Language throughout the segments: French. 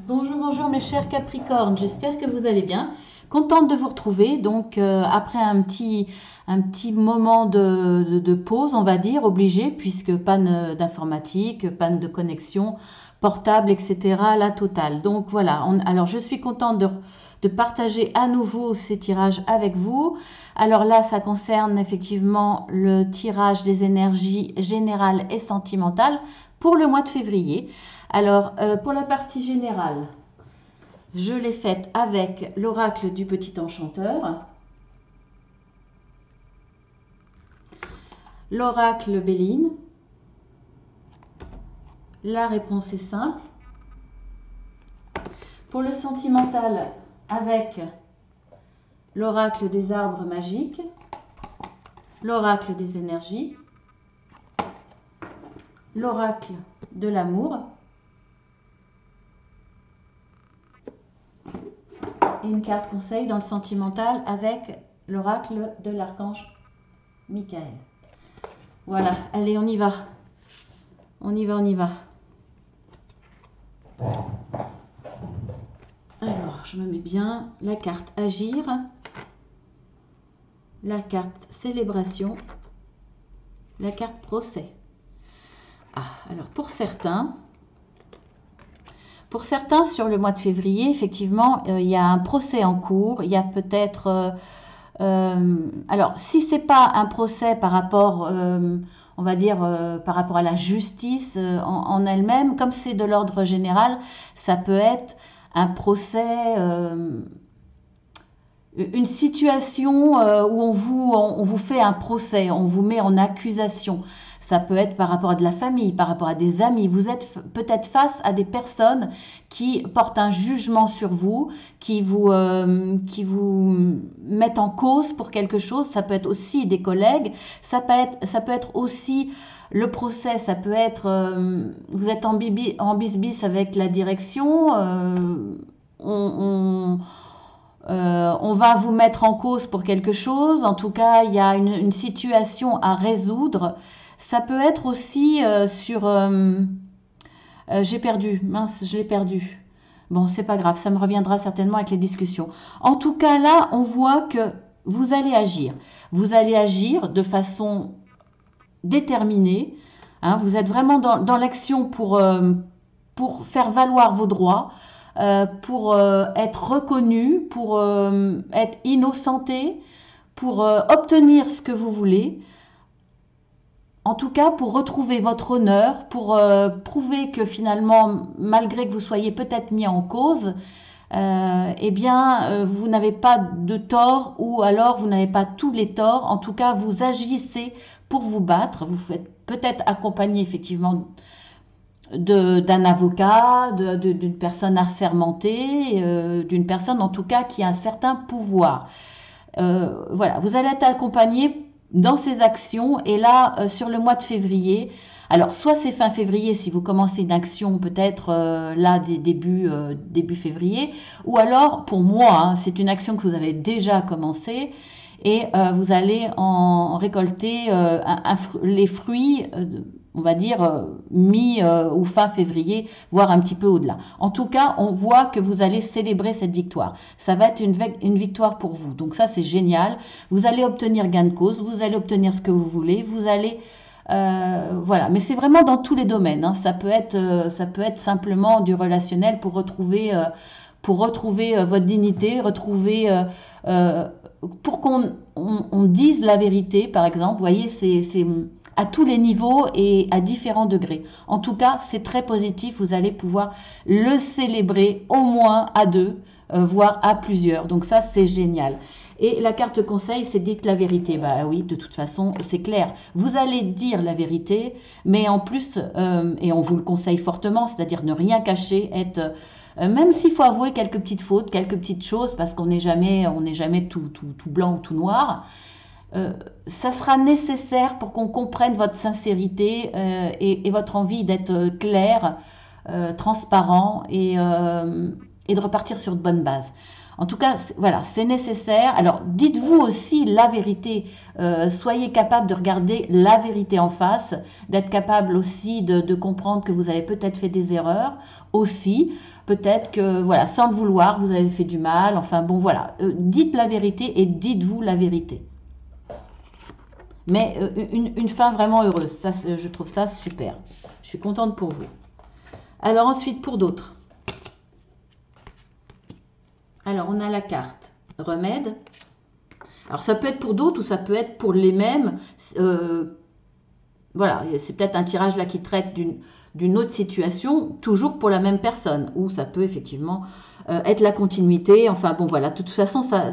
Bonjour, bonjour mes chers Capricornes, j'espère que vous allez bien. Contente de vous retrouver, donc après un petit moment de pause, on va dire, obligé, puisque panne d'informatique, panne de connexion, portable, etc., la totale. Donc voilà, alors je suis contente de partager à nouveau ces tirages avec vous. Alors là, ça concerne effectivement le tirage des énergies générales et sentimentales pour le mois de février. Alors, pour la partie générale, je l'ai faite avec l'oracle du petit enchanteur, l'oracle Béline. La réponse est simple. Pour le sentimental, avec l'oracle des arbres magiques, l'oracle des énergies, l'oracle de l'amour et une carte conseil dans le sentimental avec l'oracle de l'archange Michael. Voilà, allez, on y va. On y va, on y va. Alors, je me mets bien la carte agir, la carte célébration, la carte procès. Ah, alors pour certains sur le mois de février, effectivement, il y a un procès en cours. Il y a peut-être, alors si c'est pas un procès par rapport, on va dire par rapport à la justice en elle-même, comme c'est de l'ordre général, ça peut être un procès, une situation où on vous fait un procès, on vous met en accusation. Ça peut être par rapport à de la famille, par rapport à des amis. Vous êtes peut-être face à des personnes qui portent un jugement sur vous, qui vous mettent en cause pour quelque chose. Ça peut être aussi des collègues. Ça peut être aussi le procès. Ça peut être, vous êtes en bisbis avec la direction. On va vous mettre en cause pour quelque chose. En tout cas, il y a une situation à résoudre. Ça peut être aussi sur... j'ai perdu, mince, je l'ai perdu. Bon, c'est pas grave, ça me reviendra certainement avec les discussions. En tout cas, là, on voit que vous allez agir. Vous allez agir de façon déterminée. Hein, vous êtes vraiment dans l'action pour faire valoir vos droits, pour être reconnu, pour être innocenté, pour obtenir ce que vous voulez. En tout cas, pour retrouver votre honneur, pour prouver que finalement, malgré que vous soyez peut-être mis en cause, eh bien, vous n'avez pas de tort ou alors vous n'avez pas tous les torts. En tout cas, vous agissez pour vous battre. Vous faites peut-être accompagner effectivement d'un avocat, d'une personne assermentée, d'une personne en tout cas qui a un certain pouvoir. Voilà, vous allez être accompagné dans ces actions et là sur le mois de février, alors soit c'est fin février si vous commencez une action peut-être là début février, ou alors pour moi hein, c'est une action que vous avez déjà commencé et vous allez en récolter les fruits on va dire mi ou fin février, voire un petit peu au-delà. En tout cas, on voit que vous allez célébrer cette victoire. Ça va être une victoire pour vous. Donc ça, c'est génial. Vous allez obtenir gain de cause, vous allez obtenir ce que vous voulez, vous allez... voilà, mais c'est vraiment dans tous les domaines. Hein. Ça peut être simplement du relationnel pour retrouver votre dignité, pour qu'on dise la vérité, par exemple. Vous voyez, c'est à tous les niveaux et à différents degrés. En tout cas, c'est très positif. Vous allez pouvoir le célébrer au moins à deux, voire à plusieurs. Donc ça, c'est génial. Et la carte conseil, c'est dites la vérité. Bah oui, de toute façon, c'est clair. Vous allez dire la vérité, mais en plus, et on vous le conseille fortement, c'est-à-dire ne rien cacher, être... même s'il faut avouer quelques petites fautes, quelques petites choses, parce qu'on n'est jamais tout blanc ou tout noir, ça sera nécessaire pour qu'on comprenne votre sincérité et votre envie d'être clair, transparent et de repartir sur de bonnes bases. En tout cas, voilà, c'est nécessaire. Alors, dites-vous aussi la vérité. Soyez capable de regarder la vérité en face, d'être capable aussi de comprendre que vous avez peut-être fait des erreurs aussi. Peut-être que, voilà, sans le vouloir, vous avez fait du mal. Enfin, bon, voilà. Dites la vérité et dites-vous la vérité. Mais une fin vraiment heureuse. Ça, je trouve ça super. Je suis contente pour vous. Alors ensuite, pour d'autres. Alors, on a la carte remède. Alors, ça peut être pour d'autres ou ça peut être pour les mêmes. Voilà, c'est peut-être un tirage là qui traite d'une autre situation, toujours pour la même personne. Ou ça peut effectivement être la continuité. Enfin, bon, voilà. De toute façon, ça,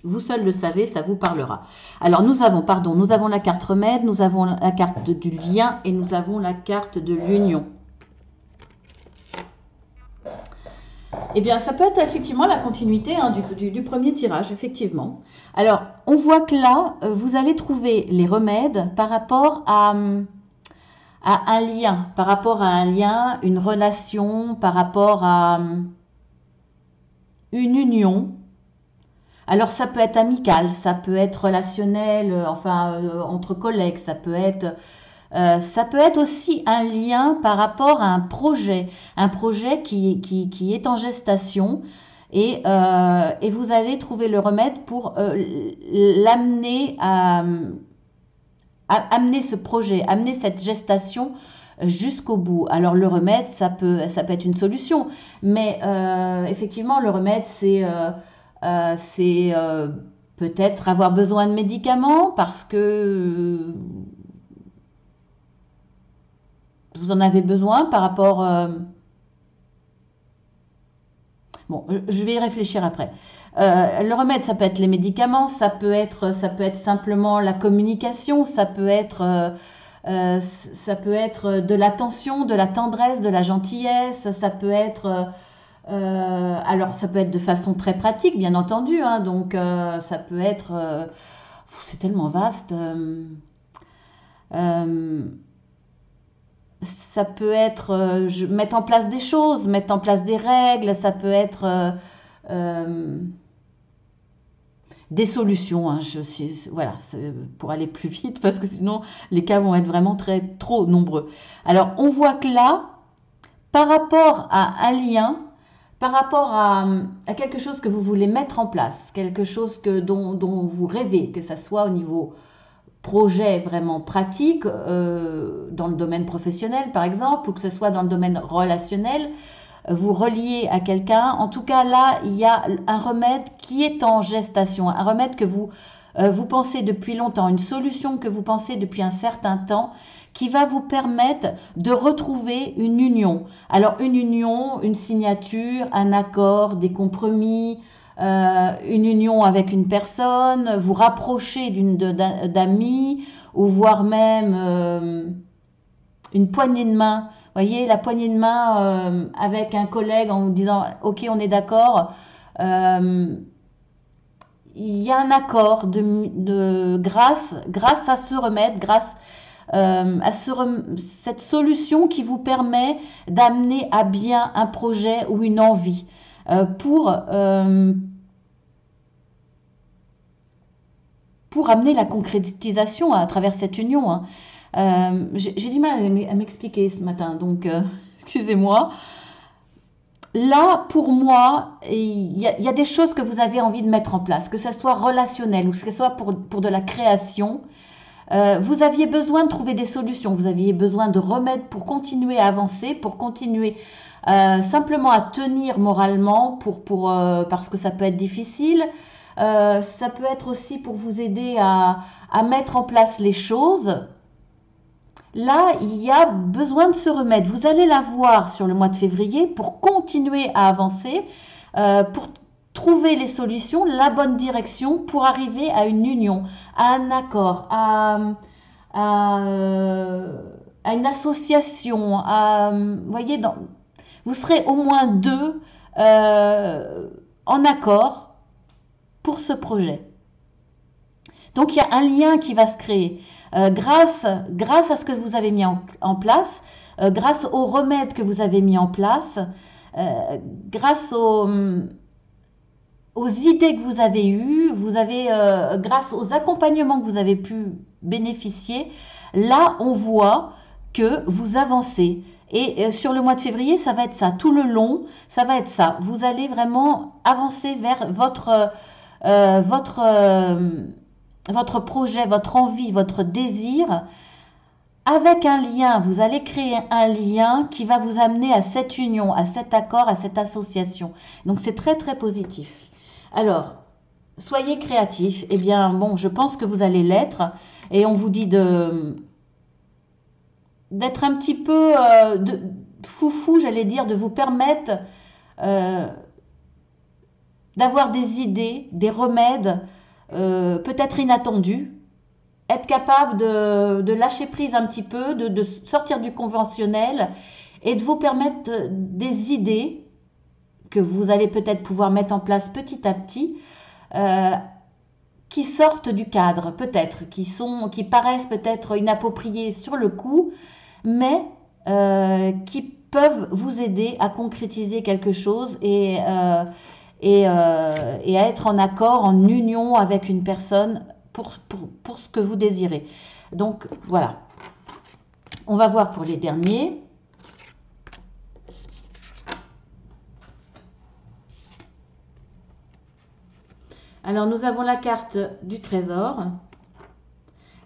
vous seul le savez, ça vous parlera. Alors, nous avons la carte remède, nous avons la carte du lien et nous avons la carte de l'union. Eh bien, ça peut être effectivement la continuité du premier tirage, effectivement. Alors, on voit que là, vous allez trouver les remèdes par rapport à un lien, une relation, par rapport à une union. Alors, ça peut être amical, ça peut être relationnel, entre collègues, ça peut être aussi un lien par rapport à un projet qui est en gestation et vous allez trouver le remède pour l'amener à amener ce projet, amener cette gestation jusqu'au bout. Alors le remède, ça peut être une solution, mais effectivement le remède c'est peut-être avoir besoin de médicaments parce que vous en avez besoin par rapport... Bon, je vais y réfléchir après. Le remède, ça peut être les médicaments, ça peut être simplement la communication, ça peut être de l'attention, de la tendresse, de la gentillesse, ça peut être... alors, ça peut être de façon très pratique, bien entendu, hein, donc ça peut être... c'est tellement vaste. Ça peut être mettre en place des choses, mettre en place des règles, ça peut être des solutions. Hein, voilà, pour aller plus vite parce que sinon les cas vont être vraiment trop nombreux. Alors on voit que là, par rapport à un lien, par rapport à quelque chose que vous voulez mettre en place, quelque chose dont vous rêvez, que ça soit au niveau projet vraiment pratique dans le domaine professionnel par exemple ou que ce soit dans le domaine relationnel, vous reliez à quelqu'un. En tout cas là il y a un remède qui est en gestation, un remède que vous pensez depuis longtemps, une solution que vous pensez depuis un certain temps qui va vous permettre de retrouver une union. Alors une union, une signature, un accord, des compromis, une union avec une personne, vous rapprocher d'amis ou voire même une poignée de main. Vous voyez, la poignée de main avec un collègue en vous disant « Ok, on est d'accord ». Il y a un accord grâce à ce remède, grâce à cette solution qui vous permet d'amener à bien un projet ou une envie pour amener la concrétisation à travers cette union. Hein. J'ai du mal à m'expliquer ce matin, donc excusez-moi. Là, pour moi, il y a des choses que vous avez envie de mettre en place, que ce soit relationnel ou que ce soit pour de la création. Vous aviez besoin de trouver des solutions, vous aviez besoin de remèdes pour continuer à avancer, pour continuer simplement à tenir moralement, parce que ça peut être difficile. Ça peut être aussi pour vous aider à mettre en place les choses. Là, il y a besoin de ce remède. Vous allez l'avoir sur le mois de février pour continuer à avancer, pour trouver les solutions, la bonne direction pour arriver à une union, à un accord, à une association. Vous voyez, vous serez au moins deux en accord pour ce projet. Donc, il y a un lien qui va se créer. Grâce à ce que vous avez mis en place, grâce aux remèdes que vous avez mis en place, grâce aux aux idées que vous avez eues, grâce aux accompagnements que vous avez pu bénéficier, là, on voit que vous avancez. Et sur le mois de février, ça va être ça. Tout le long, ça va être ça. Vous allez vraiment avancer vers votre projet, votre envie, votre désir, avec un lien. Vous allez créer un lien qui va vous amener à cette union, à cet accord, à cette association. Donc c'est très très positif. Alors, soyez créatifs. Eh bien, bon, je pense que vous allez l'être. Et on vous dit d'être un petit peu foufou, j'allais dire, de vous permettre d'avoir des idées, des remèdes peut-être inattendus, être capable de lâcher prise un petit peu, de sortir du conventionnel et de vous permettre des idées que vous allez peut-être pouvoir mettre en place petit à petit, qui sortent du cadre, peut-être, qui paraissent peut-être inappropriées sur le coup, mais qui peuvent vous aider à concrétiser quelque chose et à être en accord, en union avec une personne pour ce que vous désirez. Donc voilà, on va voir pour les derniers. Alors nous avons la carte du trésor,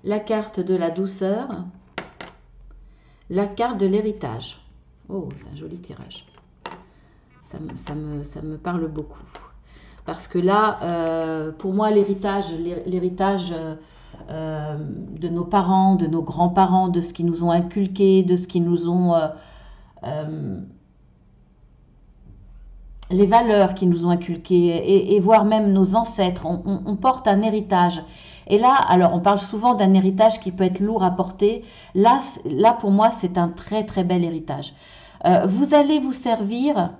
la carte de la douceur, la carte de l'héritage. Oh, c'est un joli tirage. Ça me parle beaucoup. Parce que là, pour moi, l'héritage de nos parents, de nos grands-parents, de ce qu'ils nous ont inculqué, de ce qu'ils nous ont... les valeurs qu'ils nous ont inculquées, et voire même nos ancêtres, on porte un héritage. Et là, alors on parle souvent d'un héritage qui peut être lourd à porter. Là pour moi, c'est un très très bel héritage. Vous allez vous servir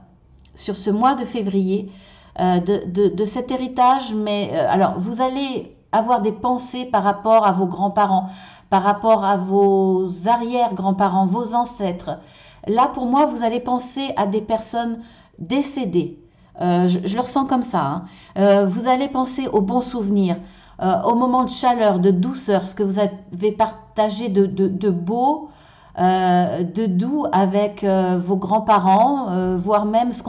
sur ce mois de février de cet héritage, mais alors vous allez avoir des pensées par rapport à vos grands-parents, par rapport à vos arrière-grands-parents, vos ancêtres. Là, pour moi, vous allez penser à des personnes décédées. Je le ressens comme ça. Hein. Vous allez penser aux bons souvenirs, aux moments de chaleur, de douceur, ce que vous avez partagé de beau, de doux avec vos grands-parents, voire même ce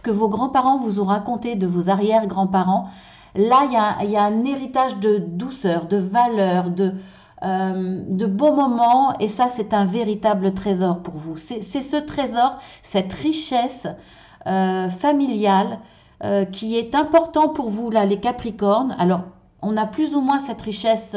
que vos grands-parents vous ont raconté de vos arrière-grands-parents. Là, il y a un héritage de douceur, de valeur, de beaux moments, et ça, c'est un véritable trésor pour vous. C'est ce trésor, cette richesse familiale qui est important pour vous, là, les Capricornes. Alors, on a plus ou moins cette richesse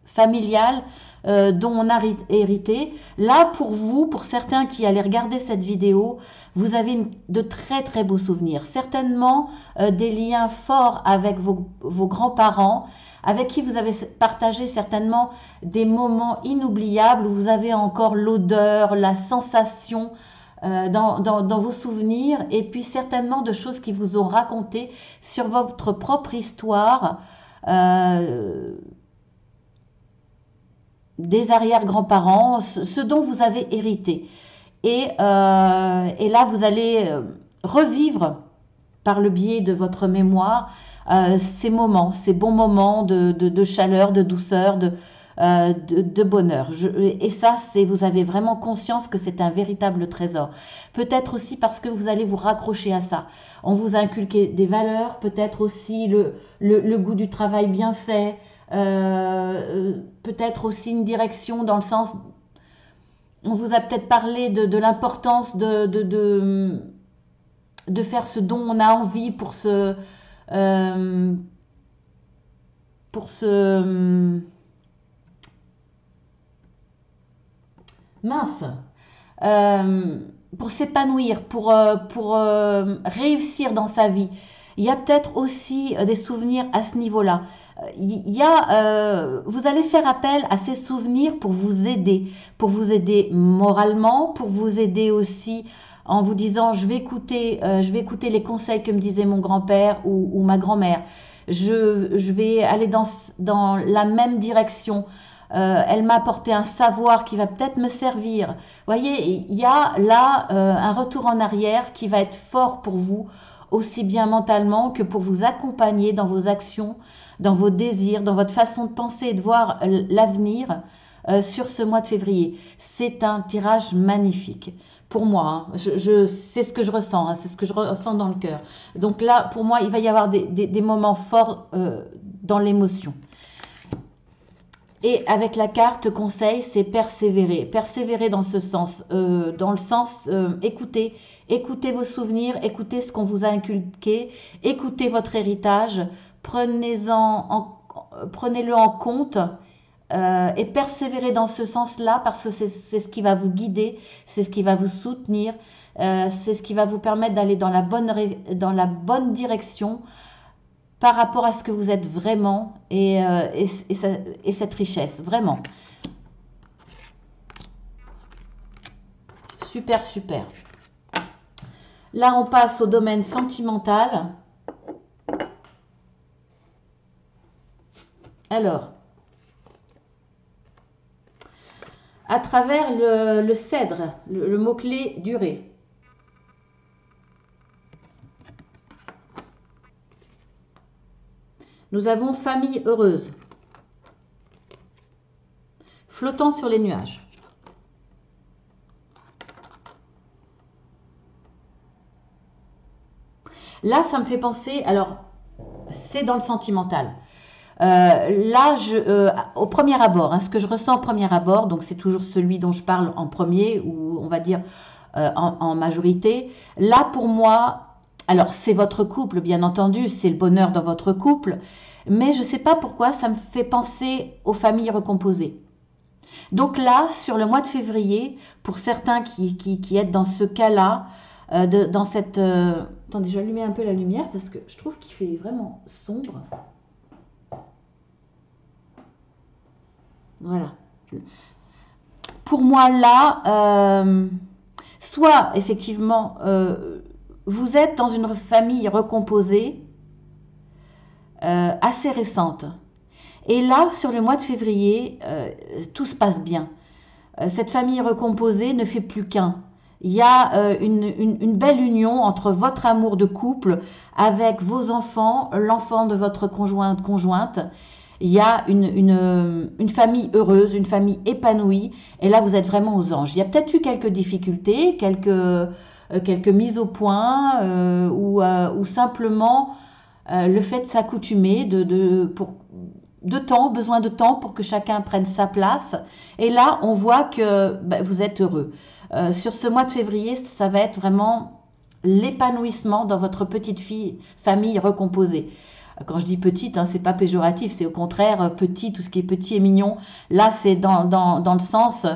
familiale dont on a hérité. Là, pour vous, pour certains qui allaient regarder cette vidéo, vous avez de très très beaux souvenirs. Certainement des liens forts avec vos grands-parents, avec qui vous avez partagé certainement des moments inoubliables, où vous avez encore l'odeur, la sensation dans vos souvenirs, et puis certainement de choses qui vous ont raconté sur votre propre histoire, des arrière-grands-parents, ce dont vous avez hérité. Et là, vous allez revivre par le biais de votre mémoire ces moments, ces bons moments de chaleur, de douceur, de bonheur. Et ça, vous avez vraiment conscience que c'est un véritable trésor. Peut-être aussi parce que vous allez vous raccrocher à ça. On vous a inculqué des valeurs, peut-être aussi le goût du travail bien fait, peut-être aussi une direction dans le sens... On vous a peut-être parlé de l'importance de faire ce dont on a envie pour s'épanouir, pour réussir dans sa vie. Il y a peut-être aussi des souvenirs à ce niveau-là. Vous allez faire appel à ces souvenirs pour vous aider moralement, pour vous aider aussi en vous disant je vais écouter les conseils que me disait mon grand-père ou ma grand-mère. Je vais aller dans la même direction. Elle m'a apporté un savoir qui va peut-être me servir. Vous voyez, il y a là un retour en arrière qui va être fort pour vous aussi bien mentalement que pour vous accompagner dans vos actions, dans vos désirs, dans votre façon de penser et de voir l'avenir sur ce mois de février. C'est un tirage magnifique. Pour moi, hein. C'est ce que je ressens, hein, c'est ce que je ressens dans le cœur. Donc là, pour moi, il va y avoir des moments forts dans l'émotion. Et avec la carte conseil, c'est persévérer. Persévérer dans ce sens, dans le sens écoutez, écoutez vos souvenirs, écoutez ce qu'on vous a inculqué, écoutez votre héritage, prenez-le en compte et persévérez dans ce sens-là parce que c'est ce qui va vous guider, c'est ce qui va vous soutenir, c'est ce qui va vous permettre d'aller dans la bonne direction par rapport à ce que vous êtes vraiment et cette richesse, vraiment. Super, super. Là, on passe au domaine sentimental. Alors, à travers le cèdre, le mot-clé durée. Nous avons famille heureuse, flottant sur les nuages. Là, ça me fait penser, alors, c'est dans le sentimental. Là, au premier abord, hein, ce que je ressens au premier abord, donc c'est toujours celui dont je parle en premier, ou on va dire en majorité. Là, pour moi, alors c'est votre couple, bien entendu, c'est le bonheur dans votre couple, mais je ne sais pas pourquoi, ça me fait penser aux familles recomposées. Donc là, sur le mois de février, pour certains qui êtes dans ce cas-là, dans cette... Attendez, je vais allumer un peu la lumière parce que je trouve qu'il fait vraiment sombre. Voilà. Pour moi, là, soit effectivement, vous êtes dans une famille recomposée assez récente. Et là, sur le mois de février, tout se passe bien. Cette famille recomposée ne fait plus qu'un. Il y a une belle union entre votre amour de couple avec vos enfants, l'enfant de votre conjointe. Il y a une famille heureuse, une famille épanouie. Et là, vous êtes vraiment aux anges. Il y a peut-être eu quelques difficultés, quelques mises au point ou simplement le fait de s'accoutumer, besoin de temps pour que chacun prenne sa place. Et là, on voit que vous êtes heureux. Sur ce mois de février, ça va être vraiment l'épanouissement dans votre petite famille recomposée. Quand je dis petite, hein, c'est pas péjoratif, c'est au contraire petit, tout ce qui est petit et mignon. Là, c'est dans le sens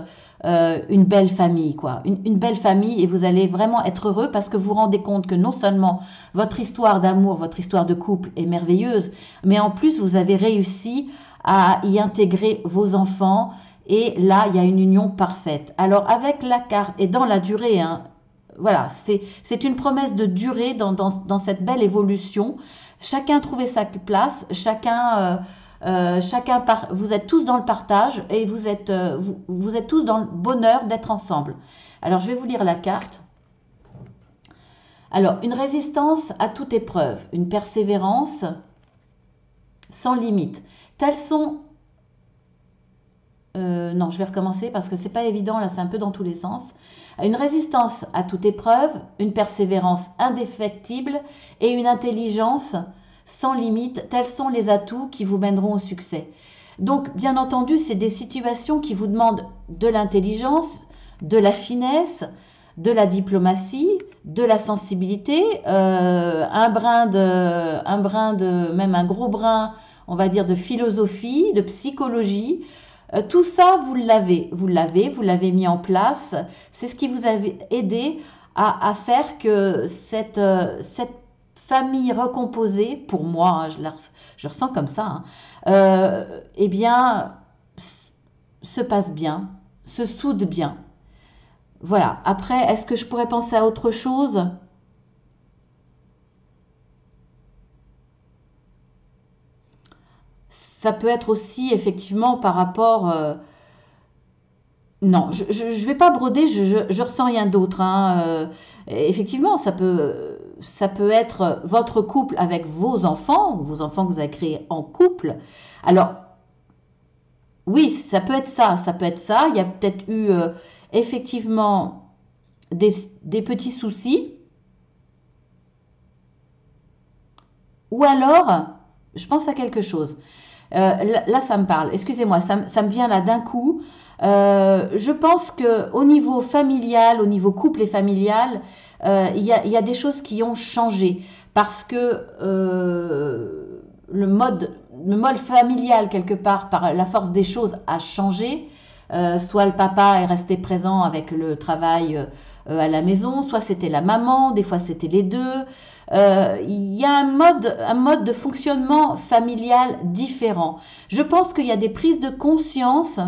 une belle famille, quoi. Une belle famille et vous allez vraiment être heureux parce que vous vous rendez compte que non seulement votre histoire d'amour, votre histoire de couple est merveilleuse, mais en plus vous avez réussi à y intégrer vos enfants et là, il y a une union parfaite. Alors avec la carte et dans la durée, hein, voilà, c'est une promesse de durée dans cette belle évolution. Chacun trouvait sa place, vous êtes tous dans le partage et vous êtes tous dans le bonheur d'être ensemble. Alors, je vais vous lire la carte. Alors, une résistance à toute épreuve, une persévérance sans limite. Tels sont... non, je vais recommencer parce que c'est pas évident, là c'est un peu dans tous les sens. Une résistance à toute épreuve, une persévérance indéfectible et une intelligence sans limite, tels sont les atouts qui vous mèneront au succès. Donc, bien entendu, c'est des situations qui vous demandent de l'intelligence, de la finesse, de la diplomatie, de la sensibilité, même un gros brin, on va dire, de philosophie, de psychologie. Tout ça, vous l'avez mis en place. C'est ce qui vous a aidé à faire que cette famille recomposée, pour moi, hein, je ressens comme ça, hein, eh bien, se passe bien, se soude bien. Voilà. Après, est-ce que je pourrais penser à autre chose? Ça peut être aussi effectivement par rapport Non, je vais pas broder, je ressens rien d'autre, hein. Effectivement, ça peut être votre couple avec vos enfants, ou vos enfants que vous avez créés en couple. Alors, oui, ça peut être ça, ça peut être ça. Il y a peut-être eu effectivement des, des petits soucis. Ou alors, je pense à quelque chose. Là, ça me parle. Excusez-moi, ça me vient là d'un coup. Je pense que au niveau familial, au niveau couple et familial, il y a des choses qui ont changé parce que le mode familial quelque part, par la force des choses, a changé. Soit le papa est resté présent avec le travail à la maison, soit c'était la maman, des fois c'était les deux. Il y a un mode de fonctionnement familial différent. Je pense qu'il y a des prises de conscience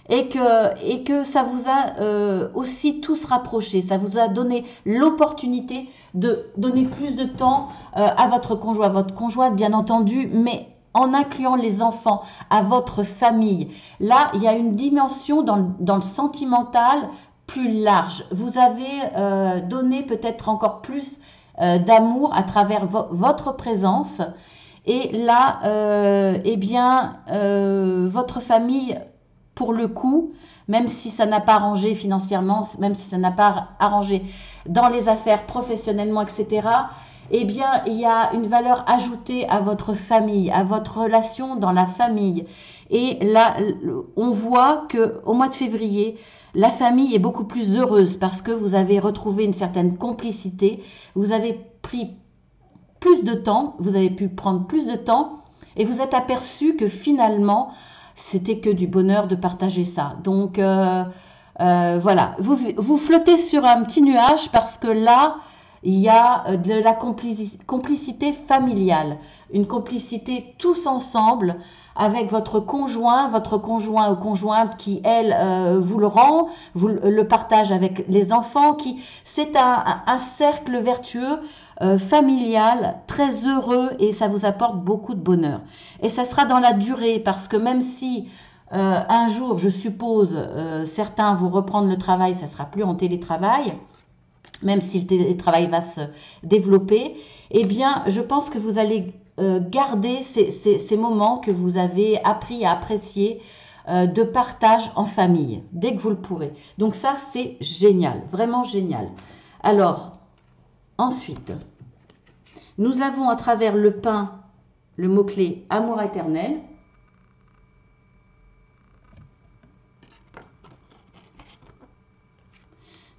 et que ça vous a aussi tous rapprochés. Ça vous a donné l'opportunité de donner plus de temps à votre conjointe bien entendu, mais en incluant les enfants, à votre famille. Là, il y a une dimension dans le sentimental plus large. Vous avez donné peut-être encore plus d'amour à travers votre présence. Et là, eh bien, votre famille, pour le coup, même si ça n'a pas arrangé financièrement, même si ça n'a pas arrangé dans les affaires, professionnellement, etc., eh bien, il y a une valeur ajoutée à votre famille, à votre relation dans la famille. Et là, on voit que au mois de février, la famille est beaucoup plus heureuse parce que vous avez retrouvé une certaine complicité, vous avez pris plus de temps, vous avez pu prendre plus de temps et vous êtes aperçu que finalement, c'était que du bonheur de partager ça. Donc, voilà, vous flottez sur un petit nuage parce que là, il y a de la complicité familiale, une complicité tous ensemble avec votre conjoint ou conjointe qui, elle, vous le rend, vous le partage avec les enfants, c'est un cercle vertueux familial, très heureux et ça vous apporte beaucoup de bonheur. Et ça sera dans la durée parce que même si un jour, je suppose, certains vont reprendre le travail, ça sera plus en télétravail, même si le télétravail va se développer, eh bien, je pense que vous allez garder ces moments que vous avez appris à apprécier de partage en famille, dès que vous le pourrez. Donc ça, c'est génial, vraiment génial. Alors, ensuite, nous avons à travers le pain, le mot-clé amour éternel.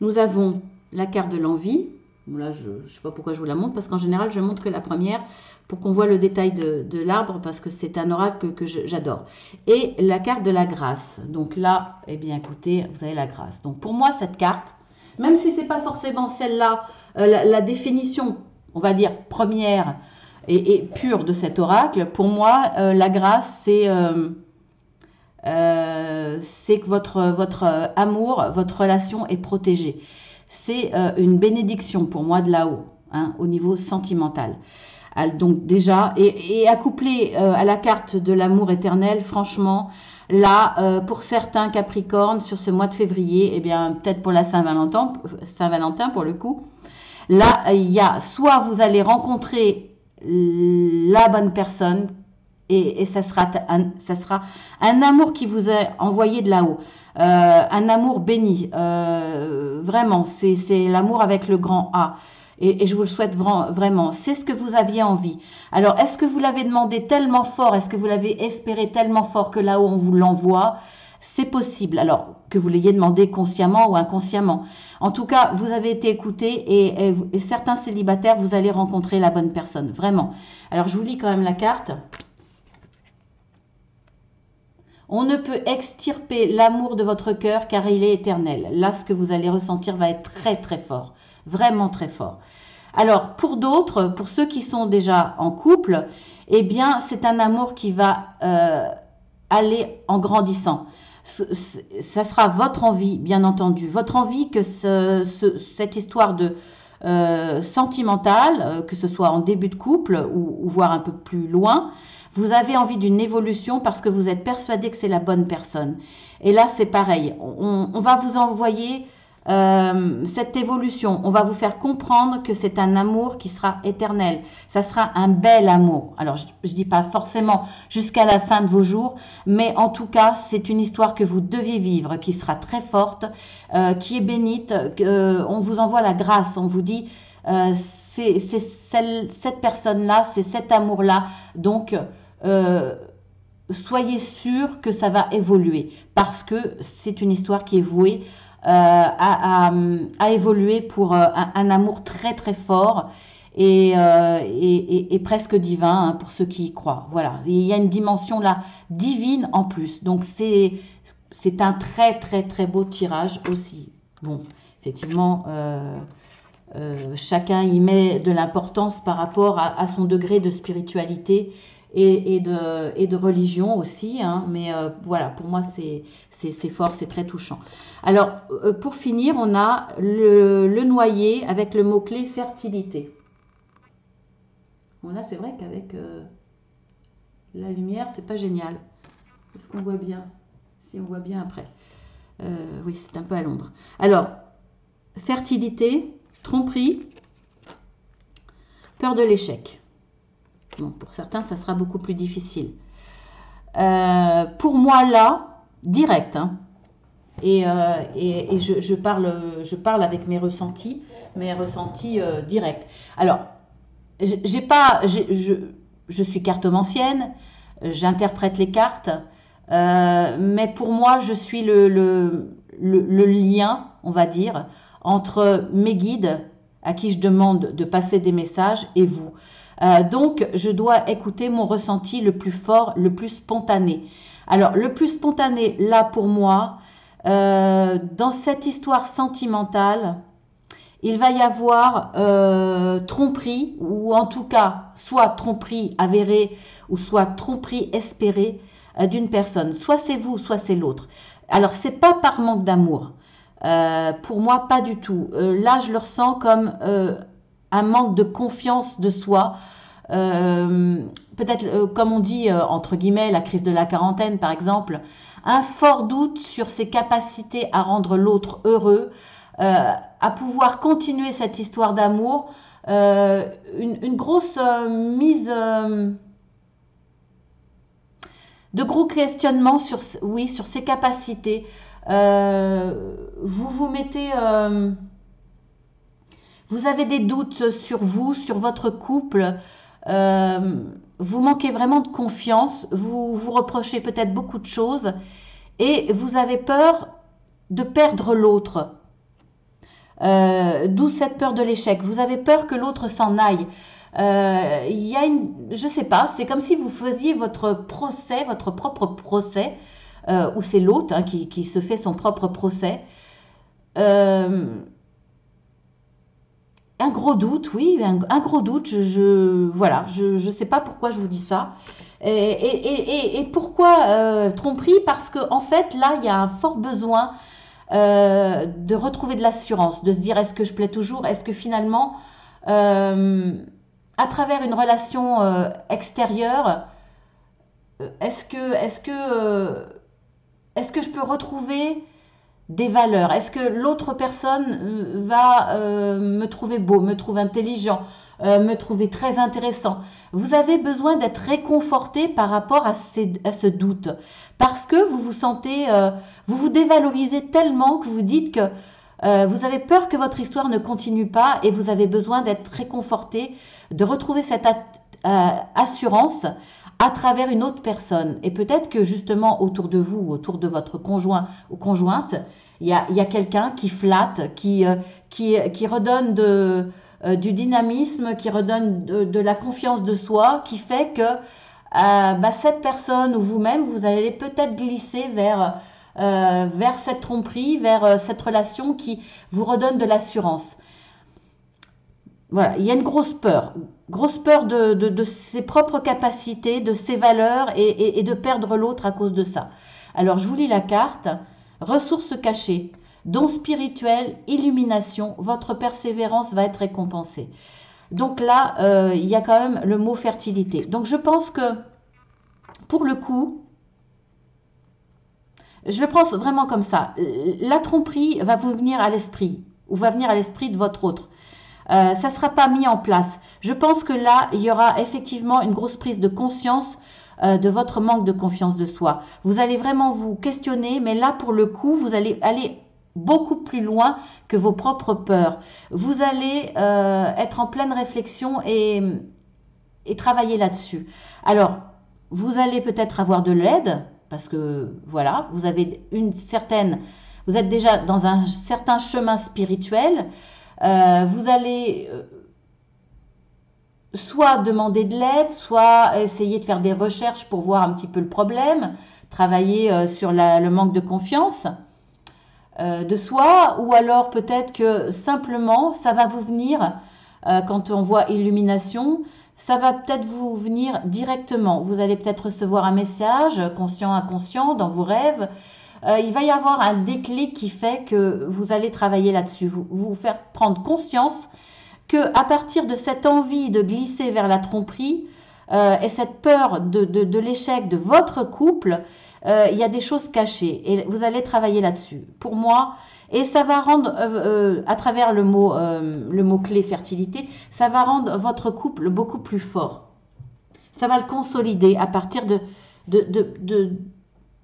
Nous avons la carte de l'envie. Là, je ne sais pas pourquoi je vous la montre, parce qu'en général, je montre que la première pour qu'on voit le détail de l'arbre, parce que c'est un oracle que j'adore. Et la carte de la grâce. Donc là, eh bien, écoutez, vous avez la grâce. Donc pour moi, cette carte, même si ce n'est pas forcément celle-là, la définition, on va dire, première et pure de cet oracle, pour moi, la grâce, c'est que votre amour, votre relation est protégée. C'est une bénédiction pour moi de là-haut, hein, au niveau sentimental. Donc déjà, et accouplé à la carte de l'amour éternel, franchement, là, pour certains Capricornes, sur ce mois de février, eh bien, peut-être pour la Saint-Valentin pour le coup, là, il y a soit vous allez rencontrer la bonne personne, et ça sera un amour qui vous est envoyé de là-haut. Un amour béni. Vraiment, c'est l'amour avec le grand A. Et je vous le souhaite vraiment. C'est ce que vous aviez envie. Alors, est-ce que vous l'avez demandé tellement fort? Est-ce que vous l'avez espéré tellement fort que là-haut, on vous l'envoie? C'est possible. Alors, que vous l'ayez demandé consciemment ou inconsciemment. En tout cas, vous avez été écouté et certains célibataires, vous allez rencontrer la bonne personne. Vraiment. Alors, je vous lis quand même la carte. On ne peut extirper l'amour de votre cœur car il est éternel. Là, ce que vous allez ressentir va être très très fort, vraiment très fort. Alors, pour d'autres, pour ceux qui sont déjà en couple, eh bien, c'est un amour qui va aller en grandissant. Ça sera votre envie, bien entendu, votre envie que cette histoire de sentimentale, que ce soit en début de couple ou voire un peu plus loin, Vous avez envie d'une évolution parce que vous êtes persuadé que c'est la bonne personne. Et là, c'est pareil. On va vous envoyer cette évolution. On va vous faire comprendre que c'est un amour qui sera éternel. Ça sera un bel amour. Alors, je ne dis pas forcément jusqu'à la fin de vos jours, mais en tout cas, c'est une histoire que vous deviez vivre, qui sera très forte, qui est bénite. On vous envoie la grâce. On vous dit, c'est cette personne-là, c'est cet amour-là. Donc, soyez sûr que ça va évoluer parce que c'est une histoire qui est vouée à évoluer pour un amour très très fort et presque divin, hein, pour ceux qui y croient. Voilà, il y a une dimension là divine en plus. Donc c'est un très très très beau tirage aussi. Bon, effectivement, chacun y met de l'importance par rapport à son degré de spiritualité et de religion aussi, hein, mais voilà, pour moi c'est fort, c'est très touchant. Alors, pour finir, on a le noyer avec le mot-clé fertilité. Bon, là, c'est vrai qu'avec la lumière, c'est pas génial. Est-ce qu'on voit bien? Si on voit bien après. Oui, c'est un peu à l'ombre. Alors, fertilité, tromperie, peur de l'échec. Bon, pour certains, ça sera beaucoup plus difficile. Pour moi, là, direct, hein, et je parle avec mes ressentis directs. Alors, je suis cartomancienne, j'interprète les cartes, mais pour moi, je suis le lien, on va dire, entre mes guides, à qui je demande de passer des messages, et vous. Donc, je dois écouter mon ressenti le plus fort, le plus spontané. Alors, le plus spontané, là, pour moi, dans cette histoire sentimentale, il va y avoir tromperie, ou en tout cas, soit tromperie avérée, ou soit tromperie espérée d'une personne. Soit c'est vous, soit c'est l'autre. Alors, c'est pas par manque d'amour. Pour moi, pas du tout. Là, je le ressens comme un manque de confiance de soi. Peut-être, comme on dit, entre guillemets, la crise de la quarantaine, par exemple, un fort doute sur ses capacités à rendre l'autre heureux, à pouvoir continuer cette histoire d'amour, une grosse mise de gros questionnements sur, oui, sur ses capacités. Vous vous mettez... vous avez des doutes sur vous, sur votre couple. Vous manquez vraiment de confiance. Vous vous reprochez peut-être beaucoup de choses. Et vous avez peur de perdre l'autre. D'où cette peur de l'échec. Vous avez peur que l'autre s'en aille. Il y a je sais pas, c'est comme si vous faisiez votre procès, votre propre procès, ou c'est l'autre, hein, qui se fait son propre procès. Un gros doute, oui, un gros doute. Voilà, je sais pas pourquoi je vous dis ça. Et pourquoi tromperie? Parce que en fait, là, il y a un fort besoin de retrouver de l'assurance, de se dire, est-ce que je plais toujours? Est-ce que finalement, à travers une relation extérieure, est-ce que je peux retrouver des valeurs? Est-ce que l'autre personne va me trouver beau, me trouver intelligent, me trouver très intéressant? Vous avez besoin d'être réconforté par rapport à ce doute. Parce que vous vous sentez, vous vous dévalorisez tellement que vous dites que vous avez peur que votre histoire ne continue pas et vous avez besoin d'être réconforté, de retrouver cette assurance à travers une autre personne. Et peut-être que justement autour de vous, autour de votre conjoint ou conjointe, il y a quelqu'un qui flatte, qui redonne du dynamisme, qui redonne de la confiance de soi, qui fait que cette personne ou vous-même, vous allez peut-être glisser vers cette tromperie, vers cette relation qui vous redonne de l'assurance. Voilà, il y a une grosse peur de ses propres capacités, de ses valeurs et de perdre l'autre à cause de ça. Alors, je vous lis la carte. Ressources cachées, dons spirituels, illumination, votre persévérance va être récompensée. Donc là, il y a quand même le mot fertilité. Donc je pense que Pour le coup, je le prends vraiment comme ça. La tromperie va vous venir à l'esprit, ou va venir à l'esprit de votre autre. Ça ne sera pas mis en place. Je pense que là, il y aura effectivement une grosse prise de conscience de votre manque de confiance de soi. Vous allez vraiment vous questionner, mais là, pour le coup, vous allez aller beaucoup plus loin que vos propres peurs. Vous allez être en pleine réflexion et travailler là-dessus. Alors, vous allez peut-être avoir de l'aide, parce que voilà, vous avez vous êtes déjà dans un certain chemin spirituel. Vous allez soit demander de l'aide, soit essayer de faire des recherches pour voir un petit peu le problème, travailler sur le manque de confiance de soi, ou alors peut-être que simplement ça va vous venir, quand on voit illumination, ça va peut-être vous venir directement. Vous allez peut-être recevoir un message, conscient, inconscient, dans vos rêves. Il va y avoir un déclic qui fait que vous allez travailler là-dessus, vous faire prendre conscience que à partir de cette envie de glisser vers la tromperie et cette peur de l'échec de votre couple, il y a des choses cachées et vous allez travailler là-dessus. Pour moi, et ça va rendre, à travers le mot clé fertilité, ça va rendre votre couple beaucoup plus fort. Ça va le consolider à partir de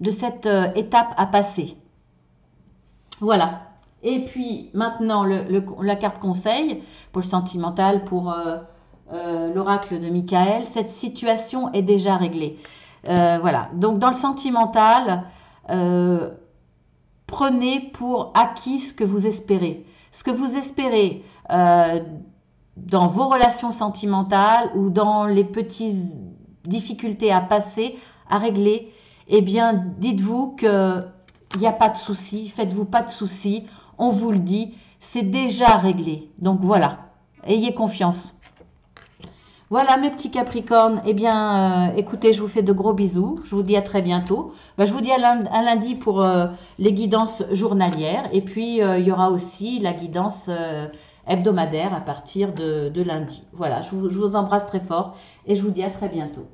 cette étape à passer. Voilà. Et puis maintenant, la carte conseil pour le sentimental, pour l'oracle de Michael, cette situation est déjà réglée. Voilà. Donc dans le sentimental, prenez pour acquis ce que vous espérez. Ce que vous espérez dans vos relations sentimentales ou dans les petites difficultés à passer, à régler, eh bien, dites-vous qu'il n'y a pas de souci, faites-vous pas de soucis, on vous le dit, c'est déjà réglé. Donc voilà, ayez confiance. Voilà mes petits Capricornes, eh bien, écoutez, je vous fais de gros bisous, je vous dis à très bientôt. Je vous dis à lundi pour les guidances journalières, et puis il y aura aussi la guidance hebdomadaire à partir de lundi. Voilà, je vous embrasse très fort, et je vous dis à très bientôt.